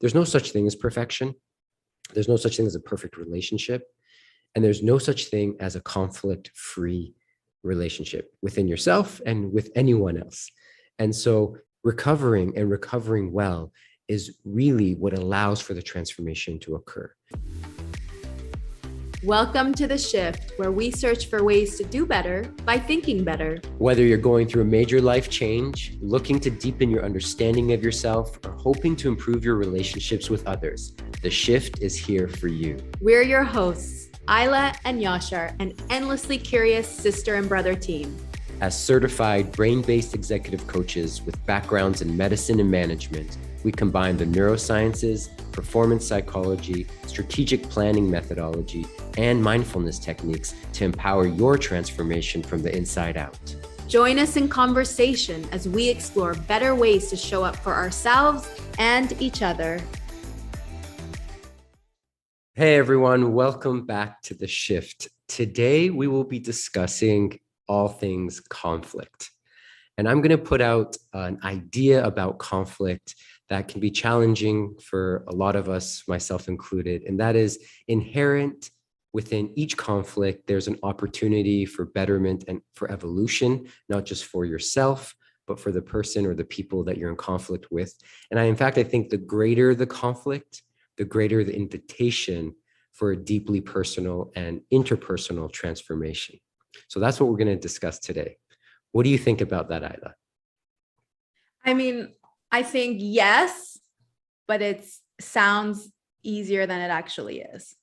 there's no such thing as perfection. There's no such thing as a perfect relationship. And there's no such thing as a conflict-free relationship within yourself and with anyone else. And so recovering well is really what allows for the transformation to occur. Welcome to The Shift, where we search for ways to do better by thinking better. Whether you're going through a major life change, looking to deepen your understanding of yourself, or hoping to improve your relationships with others, The Shift is here for you. We're your hosts, Isla and Yashar, an endlessly curious sister and brother team. As certified brain-based executive coaches with backgrounds in medicine and management, we combine the neurosciences, performance psychology, strategic planning methodology, and mindfulness techniques to empower your transformation from the inside out. Join us in conversation as we explore better ways to show up for ourselves and each other. Hey everyone, welcome back to The Shift. Today we will be discussing all things conflict. And I'm going to put out an idea about conflict that can be challenging for a lot of us, myself included, and that is inherent within each conflict. There's an opportunity for betterment and for evolution, not just for yourself, but for the person or the people that you're in conflict with. And in fact, I think the greater the conflict, the greater the invitation for a deeply personal and interpersonal transformation. So that's what we're going to discuss today. What do you think about that, Isla? I think yes, but it sounds easier than it actually is.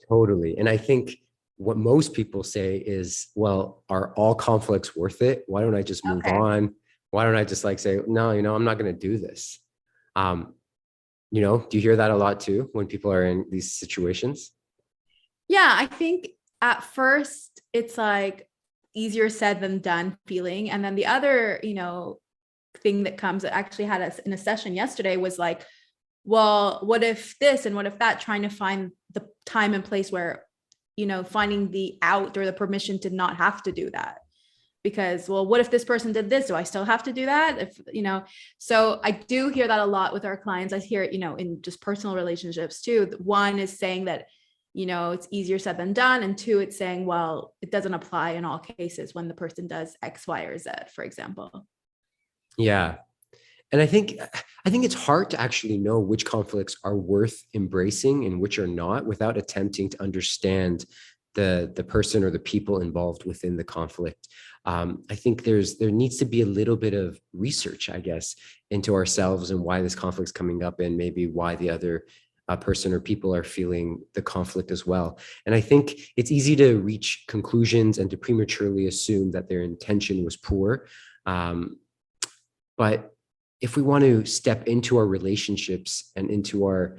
Totally. And I think what most people say is, well, are all conflicts worth it? Why don't I just move on? Why don't I just say, no, I'm not going to do this. Do you hear that a lot too when people are in these situations? Yeah, I think at first it's easier said than done feeling. And then the other, thing that comes that actually had us in a session yesterday was well, what if this and what if that, trying to find the time and place where, finding the out or the permission to not have to do that. Because, well, what if this person did this? Do I still have to do that? So I do hear that a lot with our clients. I hear it, in just personal relationships too. One is saying that, it's easier said than done. And two, it's saying, well, it doesn't apply in all cases when the person does X, Y, or Z, for example. Yeah. And I think it's hard to actually know which conflicts are worth embracing and which are not without attempting to understand the person or the people involved within the conflict. I think there needs to be a little bit of research, I guess, into ourselves and why this conflict's coming up and maybe why the other person or people are feeling the conflict as well. And I think it's easy to reach conclusions and to prematurely assume that their intention was poor. But if we want to step into our relationships and into our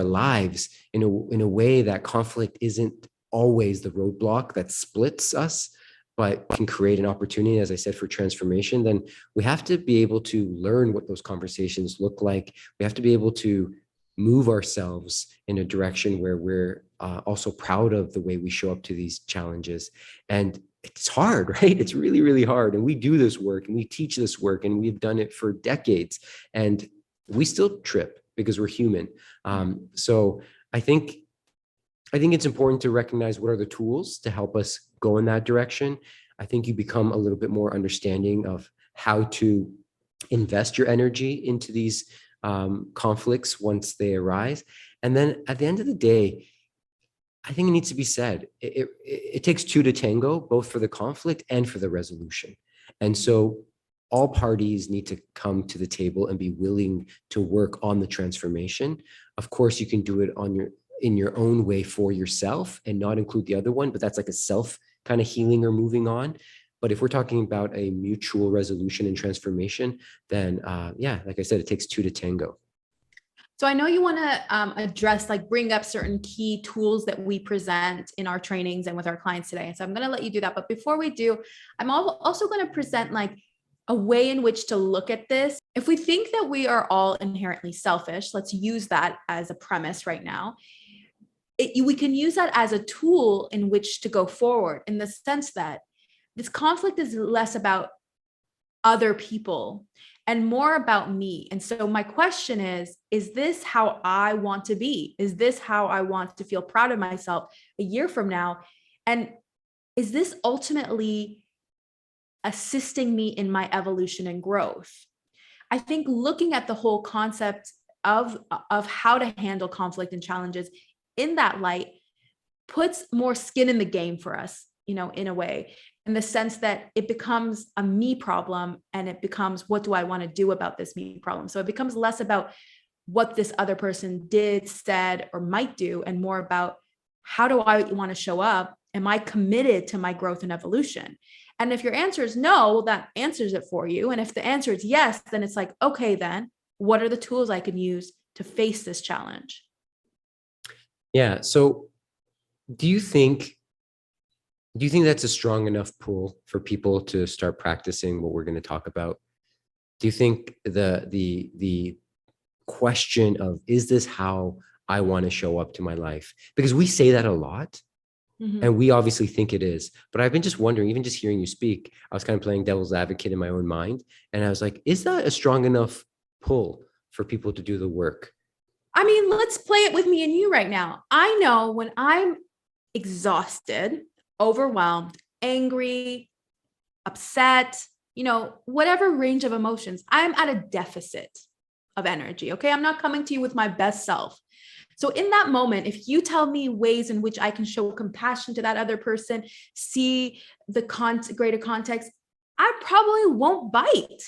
lives in a way that conflict isn't always the roadblock that splits us, but can create an opportunity, as I said, for transformation, then we have to be able to learn what those conversations look like. We have to be able to move ourselves in a direction where we're also proud of the way we show up to these challenges. And it's hard, right? It's really, really hard. And we do this work and we teach this work and we've done it for decades and we still trip because we're human. So I think it's important to recognize what are the tools to help us go in that direction. I think you become a little bit more understanding of how to invest your energy into these conflicts once they arise. And then at the end of the day, I think it needs to be said, it takes two to tango, both for the conflict and for the resolution. And so all parties need to come to the table and be willing to work on the transformation. Of course, you can do it in your own way for yourself and not include the other one, but that's like a self kind of healing or moving on. But if we're talking about a mutual resolution and transformation, then like I said, it takes two to tango. So I know you want to address, bring up certain key tools that we present in our trainings and with our clients today. So I'm going to let you do that. But before we do, I'm also going to present a way in which to look at this. If we think that we are all inherently selfish, let's use that as a premise right now. We can use that as a tool in which to go forward, in the sense that this conflict is less about other people and more about me. And so my question is this how I want to be? Is this how I want to feel proud of myself a year from now? And is this ultimately assisting me in my evolution and growth? I think looking at the whole concept of how to handle conflict and challenges in that light puts more skin in the game for us, in a way, in the sense that it becomes a me problem, and it becomes, what do I want to do about this me problem? So it becomes less about what this other person did, said, or might do, and more about, how do I want to show up? Am I committed to my growth and evolution? And if your answer is no, that answers it for you. And if the answer is yes, then it's like, okay, then what are the tools I can use to face this challenge? Yeah. So do you think that's a strong enough pull for people to start practicing what we're going to talk about? Do you think the question of, is this how I want to show up to my life? Because we say that a lot, and we obviously think it is, but I've been just wondering, even just hearing you speak, I was kind of playing devil's advocate in my own mind. And I was like, is that a strong enough pull for people to do the work? I mean, let's play it with me and you right now. I know when I'm exhausted, overwhelmed, angry, upset, whatever range of emotions, I'm at a deficit of energy. Okay. I'm not coming to you with my best self. So in that moment, if you tell me ways in which I can show compassion to that other person, see the greater context, I probably won't bite.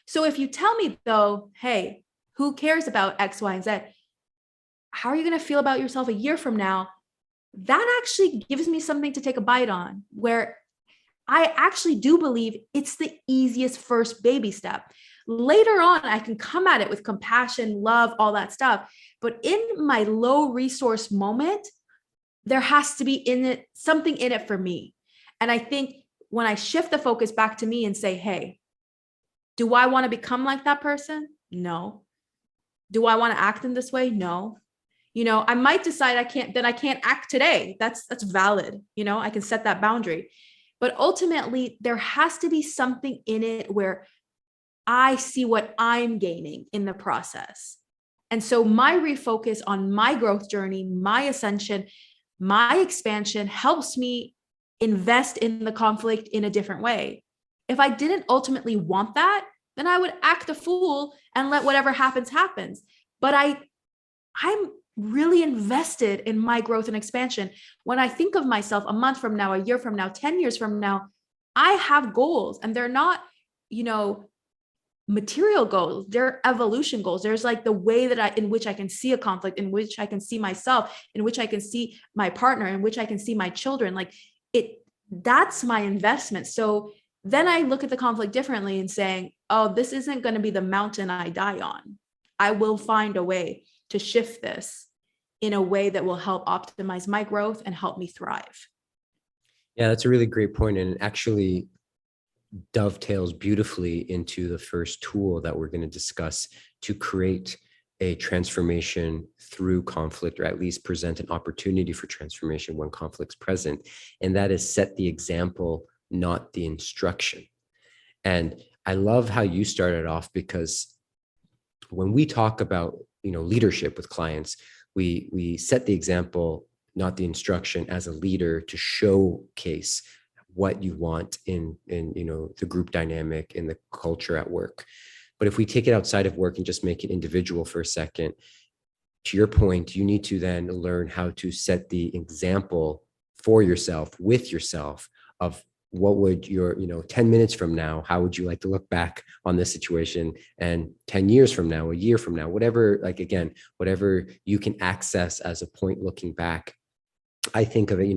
So if you tell me though, hey, who cares about X, Y, and Z? How are you going to feel about yourself a year from now? That actually gives me something to take a bite on, where I actually do believe it's the easiest first baby step. Later on, I can come at it with compassion, love, all that stuff. But in my low resource moment, there has to be something in it for me. And I think when I shift the focus back to me and say, hey, do I want to become like that person? No. Do I want to act in this way? No. I might decide I can't act today. That's valid. I can set that boundary. But ultimately, there has to be something in it where I see what I'm gaining in the process. And so my refocus on my growth journey, my ascension, my expansion helps me invest in the conflict in a different way. If I didn't ultimately want that, then I would act a fool and let whatever happens. But I'm really invested in my growth and expansion. When I think of myself a month from now, a year from now, 10 years from now, I have goals, and they're not, material goals, they're evolution goals. There's like the way that in which I can see a conflict, in which I can see myself, in which I can see my partner, in which I can see my children. Like that's my investment. So then I look at the conflict differently and saying, oh, this isn't going to be the mountain I die on. I will find a way to shift this in a way that will help optimize my growth and help me thrive. Yeah, that's a really great point. And it actually dovetails beautifully into the first tool that we're going to discuss to create a transformation through conflict, or at least present an opportunity for transformation when conflict's present. And that is set the example, not the instruction. And I love how you started off, because when we talk about, leadership with clients, we set the example, not the instruction, as a leader to showcase what you want in the group dynamic, in the culture at work. But if we take it outside of work and just make it individual for a second, to your point, you need to then learn how to set the example for yourself, with yourself, of what would your, 10 minutes from now, how would you like to look back on this situation? And 10 years from now, a year from now, whatever, whatever you can access as a point looking back. I think of it,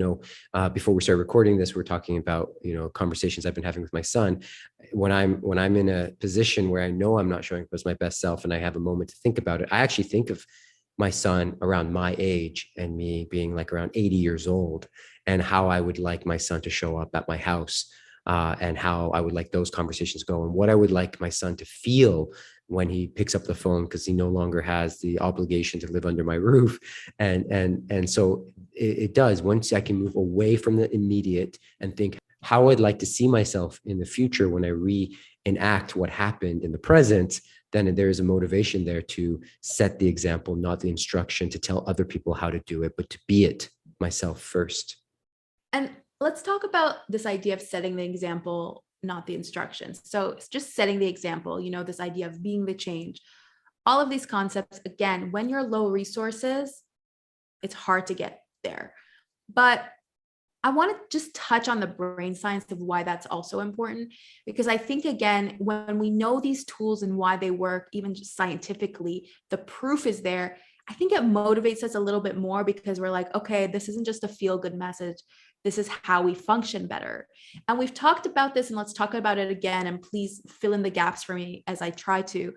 before we start recording this, we're talking about, conversations I've been having with my son. When I'm in a position where I know I'm not showing up as my best self, and I have a moment to think about it, I actually think of my son around my age and me being like around 80 years old, and how I would like my son to show up at my house, and how I would like those conversations go, and what I would like my son to feel when he picks up the phone, because he no longer has the obligation to live under my roof. And so it does, once I can move away from the immediate and think, how I'd like to see myself in the future when I reenact what happened in the present, then there is a motivation there to set the example, not the instruction, to tell other people how to do it, but to be it myself first. And let's talk about this idea of setting the example, not the instructions. So it's just setting the example, this idea of being the change. All of these concepts, again, when you're low resources, it's hard to get there. But I want to just touch on the brain science of why that's also important, because I think, again, when we know these tools and why they work, even just scientifically, the proof is there. I think it motivates us a little bit more because we're like, okay, this isn't just a feel-good message. This is how we function better. And we've talked about this, and let's talk about it again. And please fill in the gaps for me as I try to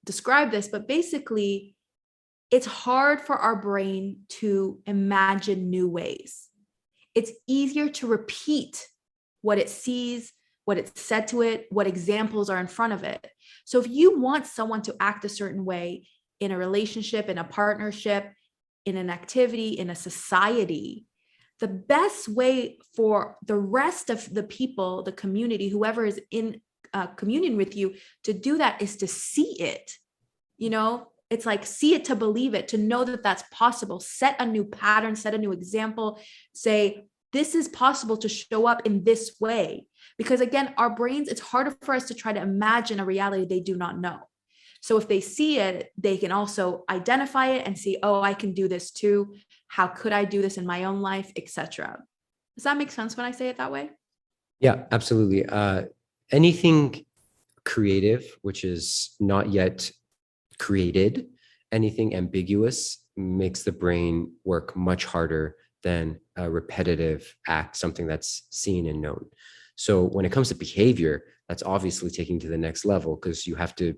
describe this. But basically, it's hard for our brain to imagine new ways. It's easier to repeat what it sees, what it's said to it, what examples are in front of it. So if you want someone to act a certain way in a relationship, in a partnership, in an activity, in a society, the best way for the rest of the people, the community, whoever is in communion with you, to do that is to see it. It's like see it to believe it, to know that that's possible. Set a new pattern, set a new example, say, this is possible to show up in this way. Because again, our brains, it's harder for us to try to imagine a reality they do not know. So if they see it, they can also identify it and see, oh, I can do this too. How could I do this in my own life, etc. Does that make sense when I say it that way? Yeah, absolutely. Anything creative, which is not yet created, anything ambiguous makes the brain work much harder than a repetitive act, something that's seen and known. So when it comes to behavior, that's obviously taking to the next level, because you have to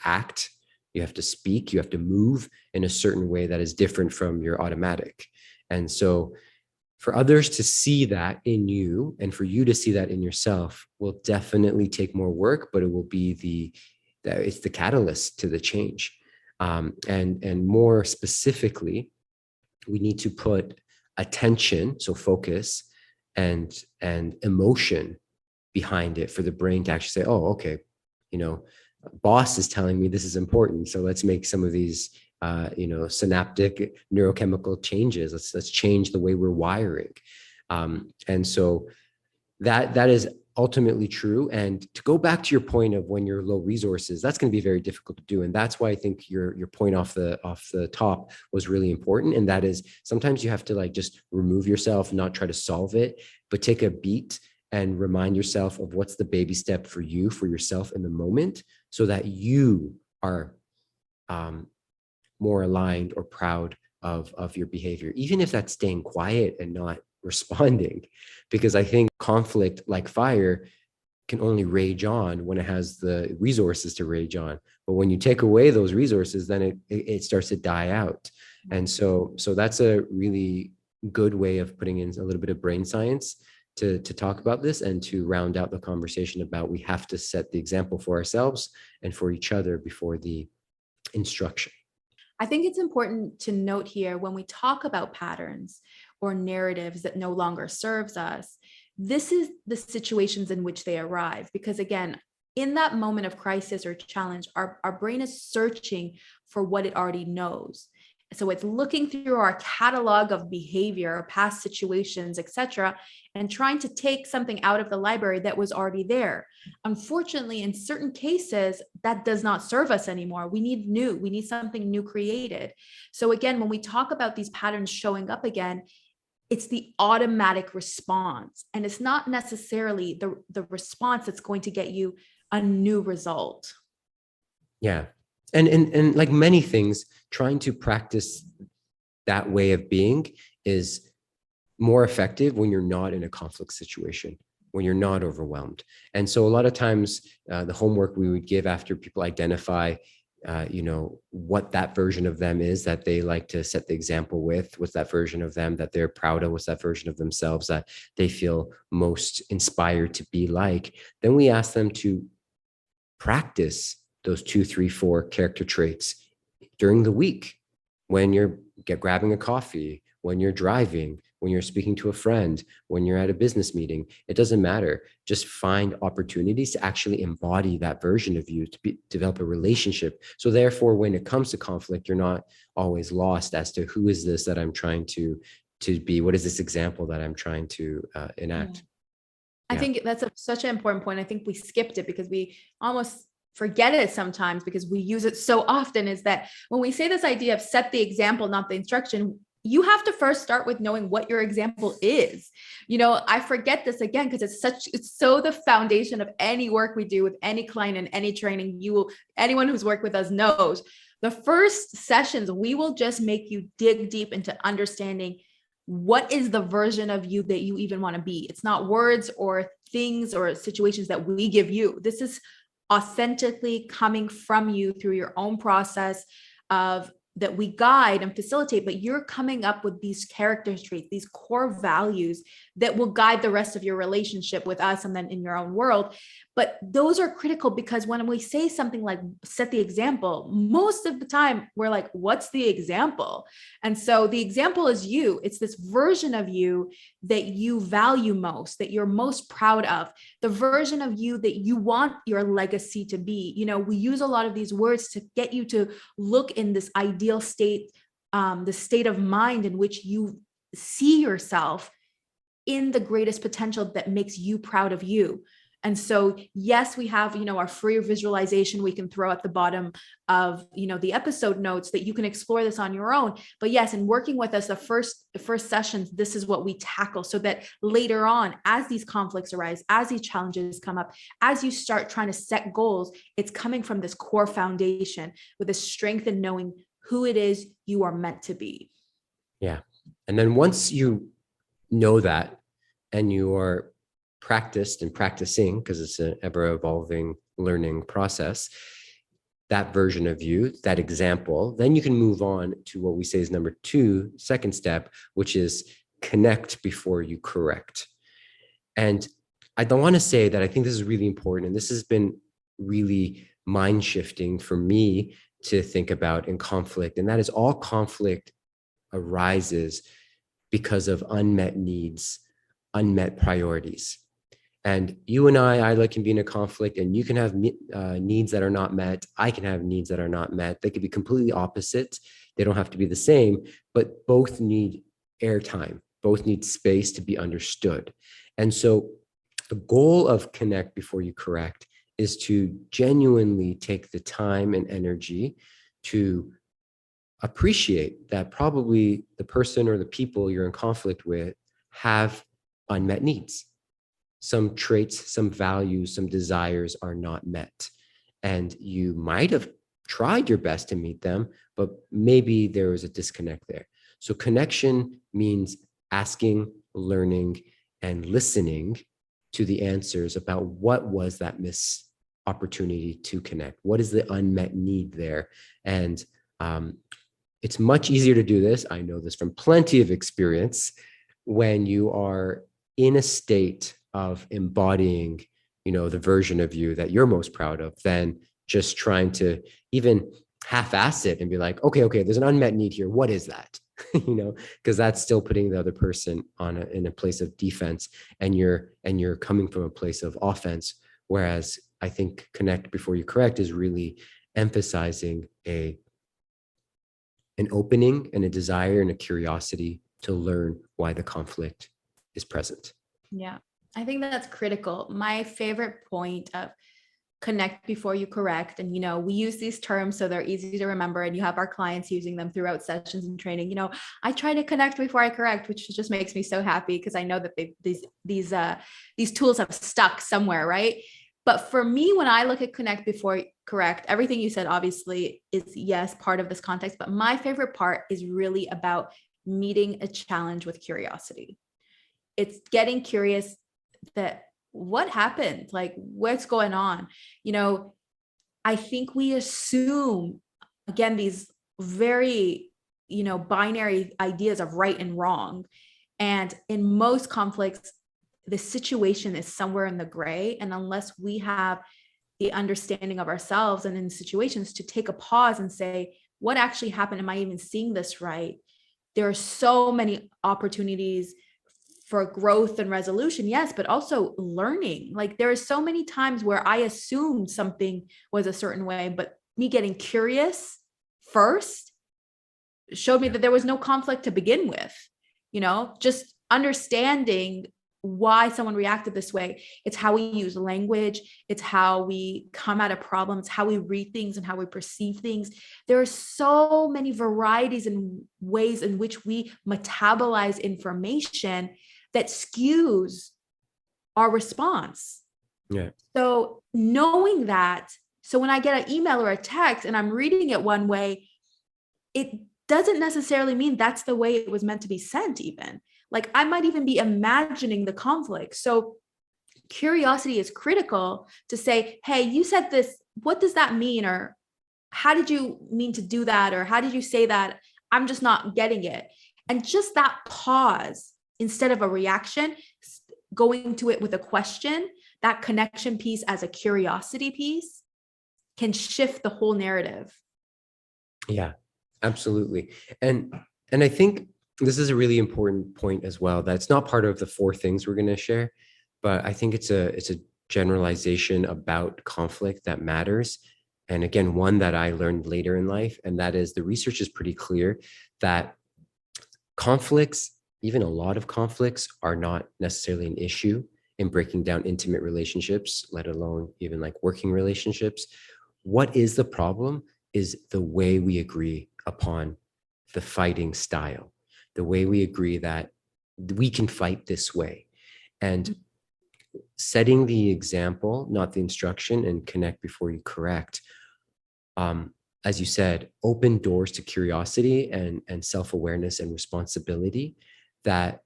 act, you have to speak, you have to move in a certain way that is different from your automatic. And so for others to see that in you and for you to see that in yourself will definitely take more work, but it will be it's the catalyst to the change. And more specifically, we need to put attention, so focus, and emotion behind it for the brain to actually say, oh, okay, boss is telling me this is important, so let's make some of these synaptic neurochemical changes. Let's change the way we're wiring. And so that is ultimately true. And to go back to your point of when you're low resources, that's going to be very difficult to do. And that's why I think your point off the top was really important. And that is sometimes you have to just remove yourself, not try to solve it, but take a beat and remind yourself of what's the baby step for you, for yourself in the moment, so that you are more aligned or proud of your behavior, even if that's staying quiet and not responding. Because I think conflict, like fire, can only rage on when it has the resources to rage on. But when you take away those resources, then it starts to die out. And so that's a really good way of putting in a little bit of brain science to talk about this and to round out the conversation about we have to set the example for ourselves and for each other before the instruction. I think it's important to note here when we talk about patterns or narratives that no longer serves us, this is the situations in which they arrive. Because again, in that moment of crisis or challenge, our brain is searching for what it already knows. So it's looking through our catalog of behavior, past situations, etc., and trying to take something out of the library that was already there. Unfortunately, in certain cases, that does not serve us anymore. We need something new created. So again, when we talk about these patterns showing up again, it's the automatic response. And it's not necessarily the response that's going to get you a new result. Yeah. And like many things, trying to practice that way of being is more effective when you're not in a conflict situation, when you're not overwhelmed. And so a lot of times the homework we would give after people identify what that version of them is that they like to set the example with, what's that version of them that they're proud of, what's that version of themselves that they feel most inspired to be like, then we ask them to practice those 2, 3, 4 character traits during the week, when you're grabbing a coffee, when you're driving, when you're speaking to a friend, when you're at a business meeting. It doesn't matter. Just find opportunities to actually embody that version of you, to develop a relationship. So therefore, when it comes to conflict, you're not always lost as to who is this that I'm trying to be? What is this example that I'm trying to enact? I think that's such an important point. I think we skipped it because we almost forget it sometimes because we use it so often, is that when we say this idea of set the example, not the instruction, you have to first start with knowing what your example is. I forget this again because it's so the foundation of any work we do with any client and any training. Anyone who's worked with us knows the first sessions, we will just make you dig deep into understanding what is the version of you that you even want to be. It's not words or things or situations that we give you. This is authentically coming from you through your own process of that we guide and facilitate, but you're coming up with these character traits, these core values that will guide the rest of your relationship with us and then in your own world. But those are critical because when we say something like set the example, most of the time we're like, what's the example? And so the example is you. It's this version of you that you value most, that you're most proud of, the version of you that you want your legacy to be. We use a lot of these words to get you to look in this ideal state, the state of mind in which you see yourself in the greatest potential that makes you proud of you. And so, yes, we have, our free visualization we can throw at the bottom of, the episode notes that you can explore this on your own. But yes, in working with us, the first sessions, this is what we tackle so that later on, as these conflicts arise, as these challenges come up, as you start trying to set goals, it's coming from this core foundation with a strength in knowing who it is you are meant to be. Yeah. And then once you know that and you are practiced and practicing, because it's an ever evolving learning process, that version of you, that example, then you can move on to what we say is number 2, second step, which is connect before you correct. And I don't want to say that I think this is really important. And this has been really mind shifting for me to think about in conflict. And that is all conflict arises because of unmet needs, unmet priorities. And you and I can be in a conflict and you can have needs that are not met. I can have needs that are not met. They could be completely opposite. They don't have to be the same, but both need airtime. Both need space to be understood. And so the goal of connect before you correct is to genuinely take the time and energy to appreciate that probably the person or the people you're in conflict with have unmet needs. Some traits, some values, some desires are not met. And you might have tried your best to meet them, but maybe there was a disconnect there. So connection means asking, learning, and listening to the answers about what was that missed opportunity to connect. What is the unmet need there? And it's much easier to do this. I know this from plenty of experience when you are in a state of embodying, the version of you that you're most proud of, than just trying to even half-ass it and be like, okay, there's an unmet need here. What is that? Because that's still putting the other person in a place of defense, and you're coming from a place of offense. Whereas I think connect before you correct is really emphasizing an opening and a desire and a curiosity to learn why the conflict is present. Yeah, I think that's critical. My favorite point of connect before you correct, and we use these terms so they're easy to remember, and you have our clients using them throughout sessions and training. I try to connect before I correct, which just makes me so happy because I know that these tools have stuck somewhere, right? But for me, when I look at connect before correct, everything you said obviously is, yes, part of this context, but my favorite part is really about meeting a challenge with curiosity. It's getting curious that what happened, like what's going on. I think we assume, again, these very, binary ideas of right and wrong. And in most conflicts, the situation is somewhere in the gray. And unless we have the understanding of ourselves and in situations to take a pause and say, what actually happened? Am I even seeing this right? there are so many opportunities for growth and resolution, yes, but also learning. Like there are so many times where I assumed something was a certain way, but me getting curious first showed me that there was no conflict to begin with. Just understanding why someone reacted this way. It's how we use language. It's how we come at a problem. It's how we read things and how we perceive things. There are so many varieties and ways in which we metabolize information that skews our response. Yeah. So knowing that, so when I get an email or a text and I'm reading it one way, it doesn't necessarily mean that's the way it was meant to be sent even. Like I might even be imagining the conflict. So curiosity is critical to say, hey, you said this, what does that mean? Or how did you mean to do that? Or how did you say that? I'm just not getting it. And just that pause instead of a reaction, going to it with a question, that connection piece as a curiosity piece can shift the whole narrative. Yeah, absolutely. And I think this is a really important point as well. That's not part of the 4 things we're going to share, but I think it's a generalization about conflict that matters. And again, one that I learned later in life, and that is the research is pretty clear that conflicts, even a lot of conflicts, are not necessarily an issue in breaking down intimate relationships, let alone even like working relationships. What is the problem is the way we agree upon the fighting style, the way we agree that we can fight this way. And setting the example, not the instruction, and connect before you correct. As you said, open doors to curiosity and self-awareness and responsibility that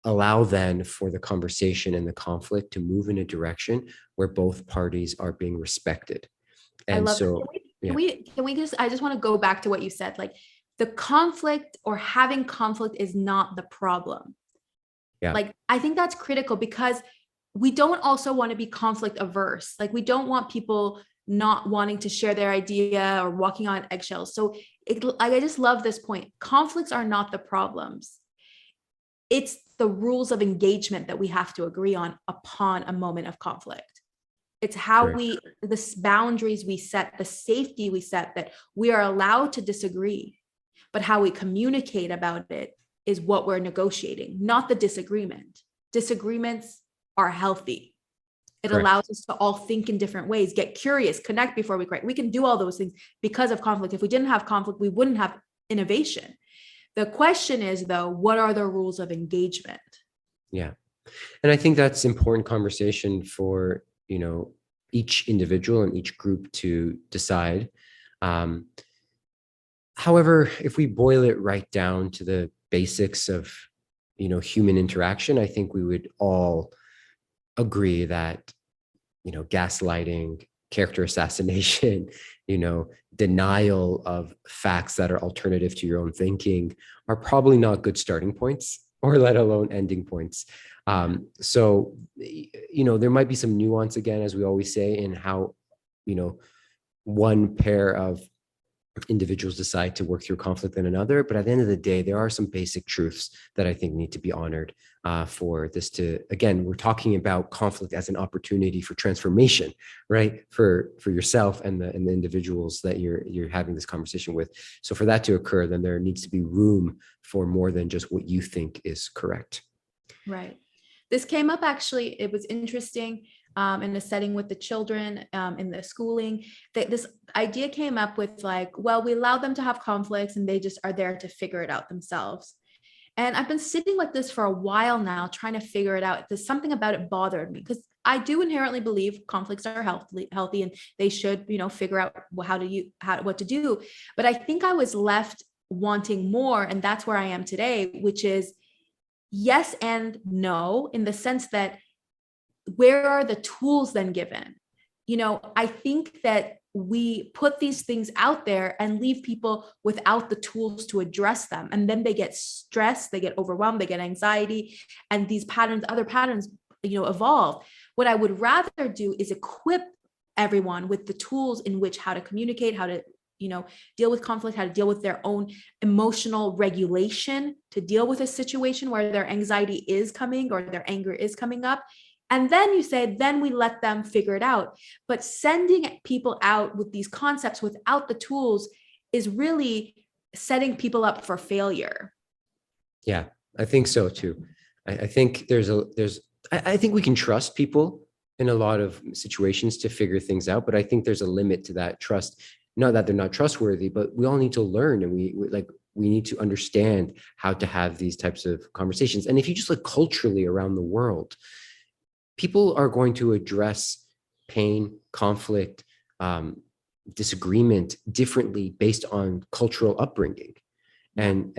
allow then for the conversation and the conflict to move in a direction where both parties are being respected. And I love so, Can we just, I just want to go back to what you said, like the conflict or having conflict is not the problem. Yeah. Like, I think that's critical because we don't also want to be conflict averse. Like we don't want people not wanting to share their idea or walking on eggshells. So I just love this point. Conflicts are not the problems. It's the rules of engagement that we have to agree on upon a moment of conflict. It's how the boundaries we set, the safety we set, that we are allowed to disagree, but how we communicate about it is what we're negotiating, not the disagreement. Disagreements are healthy. It allows us to all think in different ways, get curious, connect before we correct. We can do all those things because of conflict. If we didn't have conflict, we wouldn't have innovation. The question is, though, what are the rules of engagement? Yeah. And I think that's important conversation for, each individual and each group to decide. However, if we boil it right down to the basics of, human interaction, I think we would all agree that, gaslighting, character assassination, denial of facts that are alternative to your own thinking are probably not good starting points, or let alone ending points. So, there might be some nuance again, as we always say, in how, one pair of individuals decide to work through conflict than another. But at the end of the day, there are some basic truths that I think need to be honored for this to, again, we're talking about conflict as an opportunity for transformation, right? For yourself and the individuals that you're having this conversation with. So for that to occur, then there needs to be room for more than just what you think is correct. Right. This came up, actually, it was interesting in the setting with the children in the schooling, that this idea came up with like, well, we allow them to have conflicts and they just are there to figure it out themselves. And I've been sitting with this for a while now, trying to figure it out. There's something about it bothered me because I do inherently believe conflicts are healthy and they should, figure out what to do. But I think I was left wanting more. And that's where I am today, which is yes and no, in the sense that where are the tools then given? I think that we put these things out there and leave people without the tools to address them. And then they get stressed, they get overwhelmed, they get anxiety, and these other patterns, evolve. What I would rather do is equip everyone with the tools in which how to communicate, how to, deal with conflict, how to deal with their own emotional regulation to deal with a situation where their anxiety is coming or their anger is coming up. And then you say, then we let them figure it out. But sending people out with these concepts without the tools is really setting people up for failure. Yeah, I think so too. I think I think we can trust people in a lot of situations to figure things out, but I think there's a limit to that trust. Not that they're not trustworthy, but we all need to learn, and we need to understand how to have these types of conversations. And if you just look culturally around the world, people are going to address pain, conflict, disagreement differently based on cultural upbringing. And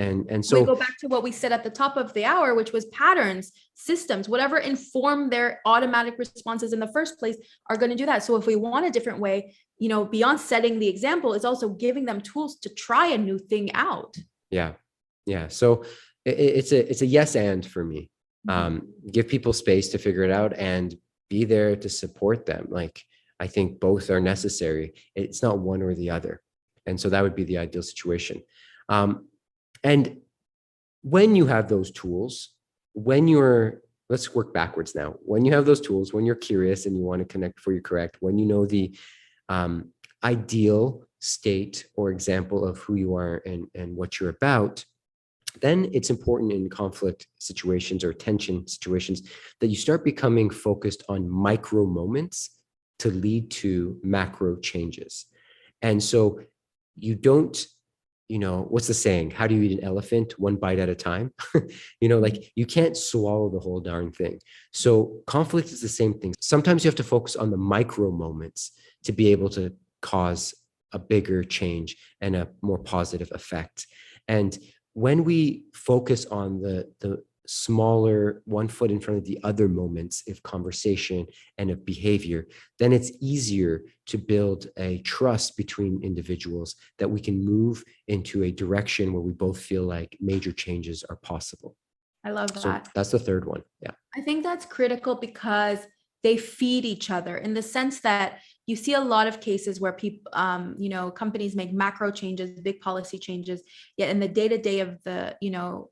so we go back to what we said at the top of the hour, which was patterns, systems, whatever inform their automatic responses in the first place are going to do that. So if we want a different way, beyond setting the example, is also giving them tools to try a new thing out. Yeah. So it's a yes and for me. Give people space to figure it out and be there to support them. Like, I think both are necessary. It's not one or the other. And so that would be the ideal situation. And when you have those tools, let's work backwards now. When you have those tools, when you're curious and you want to connect before you correct, when you know the ideal state or example of who you are and what you're about, then it's important in conflict situations or tension situations that you start becoming focused on micro moments to lead to macro changes. And so you don't, what's the saying? How do you eat an elephant? One bite at a time. Like, you can't swallow the whole darn thing. So conflict is the same thing. Sometimes you have to focus on the micro moments to be able to cause a bigger change and a more positive effect. And when we focus on the smaller, one foot in front of the other moments of conversation and of behavior, then it's easier to build a trust between individuals that we can move into a direction where we both feel like major changes are possible. I love that. So that's the third one. Yeah. I think that's critical because they feed each other in the sense that you see a lot of cases where people, companies make macro changes, big policy changes, yet in the day-to-day of the,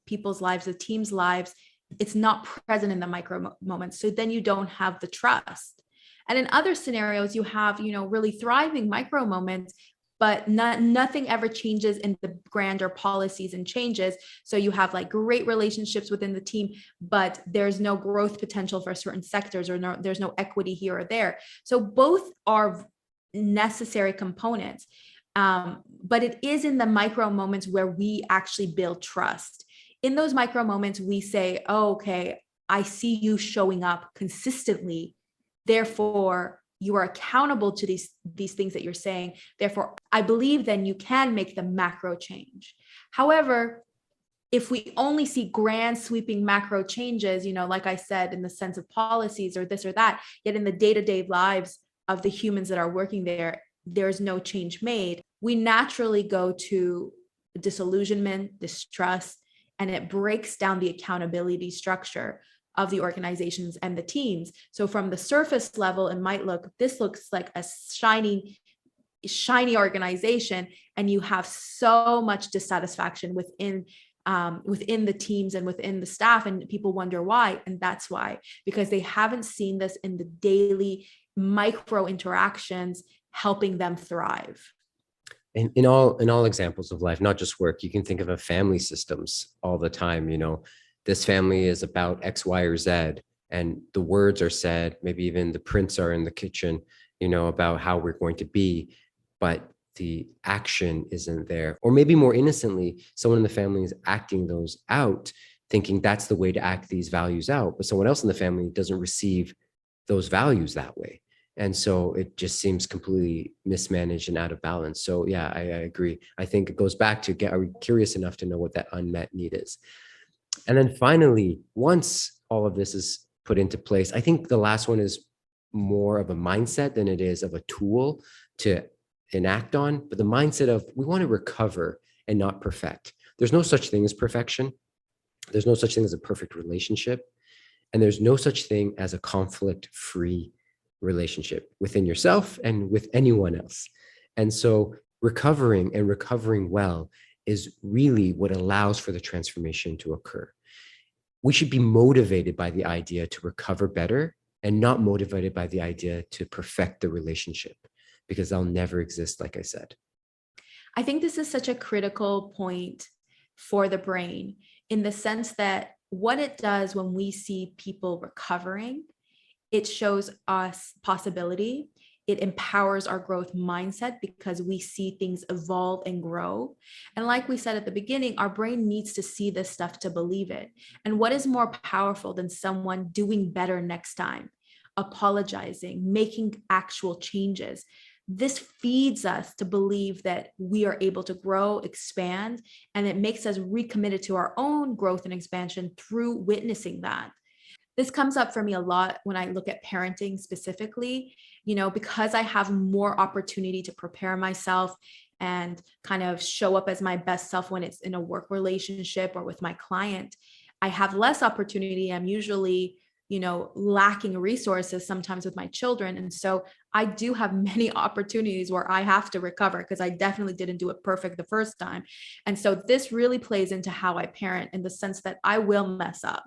people's lives, the team's lives, it's not present in the micro moments. So then you don't have the trust. And in other scenarios, you have, really thriving micro moments, but nothing ever changes in the grander policies and changes. So you have like great relationships within the team, but there's no growth potential for certain sectors, or there's no equity here or there. So both are necessary components. But it is in the micro moments where we actually build trust. In those micro moments, we say, oh, okay, I see you showing up consistently. Therefore, you are accountable to these things that you're saying. Therefore, I believe then you can make the macro change. However, if we only see grand sweeping macro changes, like I said, in the sense of policies or this or that, yet in the day-to-day lives of the humans that are working there, there's no change made, we naturally go to disillusionment, distrust, and it breaks down the accountability structure of the organizations and the teams. So from the surface level, this looks like a shiny organization, and you have so much dissatisfaction within the teams and within the staff, and people wonder why. And that's why, because they haven't seen this in the daily micro interactions helping them thrive. In all examples of life, not just work, you can think of family systems all the time. This family is about X, Y, or Z, and the words are said, maybe even the prints are in the kitchen, about how we're going to be, but the action isn't there. Or maybe more innocently, someone in the family is acting those out, thinking that's the way to act these values out, but someone else in the family doesn't receive those values that way. And so it just seems completely mismanaged and out of balance. So yeah, I agree. I think it goes back to, are we curious enough to know what that unmet need is? And then finally, once all of this is put into place, I think the last one is more of a mindset than it is of a tool to enact on. But the mindset of, we want to recover and not perfect. There's no such thing as perfection. There's no such thing as a perfect relationship. And there's no such thing as a conflict-free relationship within yourself and with anyone else. And so recovering and recovering well is really what allows for the transformation to occur. We should be motivated by the idea to recover better and not motivated by the idea to perfect the relationship, because they'll never exist, like I said. I think this is such a critical point for the brain, in the sense that what it does when we see people recovering, it shows us possibility. It empowers our growth mindset because we see things evolve and grow. And like we said at the beginning, our brain needs to see this stuff to believe it. And what is more powerful than someone doing better next time, apologizing, making actual changes? This feeds us to believe that we are able to grow, expand, and it makes us recommitted to our own growth and expansion through witnessing that. This comes up for me a lot when I look at parenting specifically, because I have more opportunity to prepare myself and kind of show up as my best self when it's in a work relationship or with my client. I have less opportunity. I'm usually, lacking resources sometimes with my children. And so I do have many opportunities where I have to recover because I definitely didn't do it perfect the first time. And so this really plays into how I parent, in the sense that I will mess up.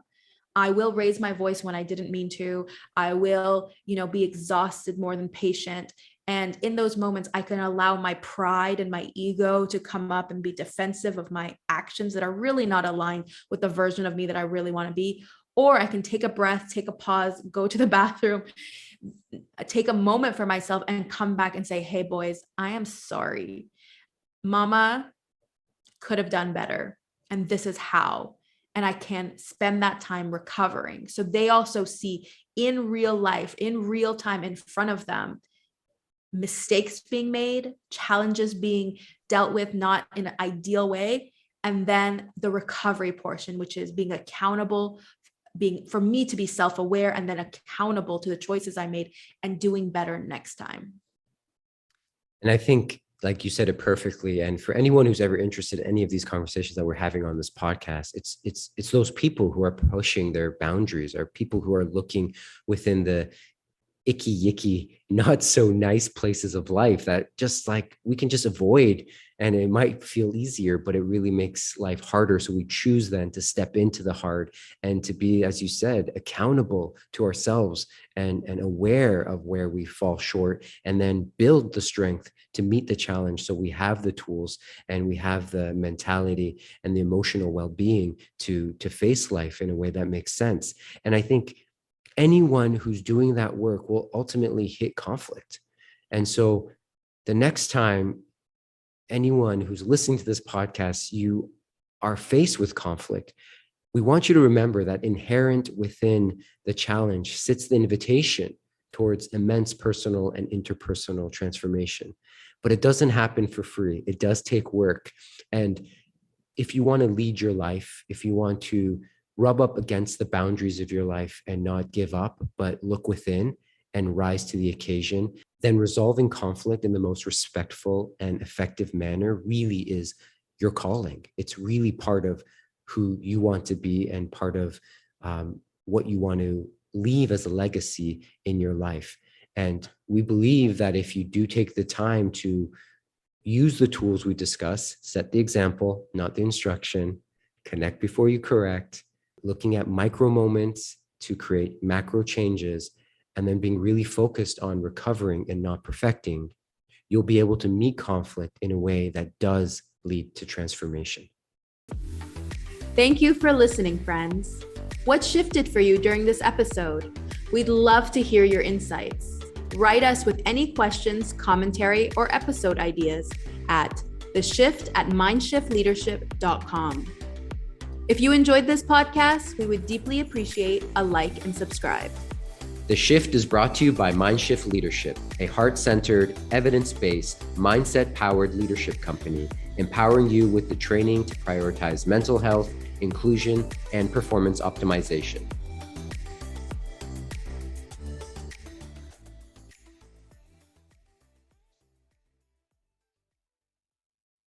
I will raise my voice when I didn't mean to. I will, be exhausted more than patient. And in those moments, I can allow my pride and my ego to come up and be defensive of my actions that are really not aligned with the version of me that I really want to be. Or I can take a breath, take a pause, go to the bathroom, take a moment for myself and come back and say, hey, boys, I am sorry. Mama could have done better. And this is how. And I can spend that time recovering. So they also see in real life, in real time in front of them, mistakes being made, challenges being dealt with, not in an ideal way. And then the recovery portion, which is being accountable, for me to be self-aware and then accountable to the choices I made and doing better next time. And I think, like you said it perfectly. And for anyone who's ever interested in any of these conversations that we're having on this podcast, it's those people who are pushing their boundaries, or people who are looking within the icky yicky, not so nice places of life that just like we can just avoid, and it might feel easier, but it really makes life harder. So we choose then to step into the hard and to be, as you said, accountable to ourselves and aware of where we fall short, and then build the strength to meet the challenge. So we have the tools and we have the mentality and the emotional well-being to face life in a way that makes sense. And I think anyone who's doing that work will ultimately hit conflict. And so the next time anyone who's listening to this podcast, you are faced with conflict, we want you to remember that inherent within the challenge sits the invitation towards immense personal and interpersonal transformation. But it doesn't happen for free. It does take work. And if you want to lead your life, if you want to rub up against the boundaries of your life and not give up, but look within and rise to the occasion, then resolving conflict in the most respectful and effective manner really is your calling. It's really part of who you want to be and part of what you want to leave as a legacy in your life. And we believe that if you do take the time to use the tools we discuss, set the example, not the instruction, connect before you correct, looking at micro moments to create macro changes, and then being really focused on recovering and not perfecting, you'll be able to meet conflict in a way that does lead to transformation. Thank you for listening, friends. What shifted for you during this episode? We'd love to hear your insights. Write us with any questions, commentary, or episode ideas at theshift@mindshiftleadership.com. If you enjoyed this podcast, we would deeply appreciate a like and subscribe. The Shift is brought to you by MindShift Leadership, a heart-centered, evidence-based, mindset-powered leadership company, empowering you with the training to prioritize mental health, inclusion, and performance optimization.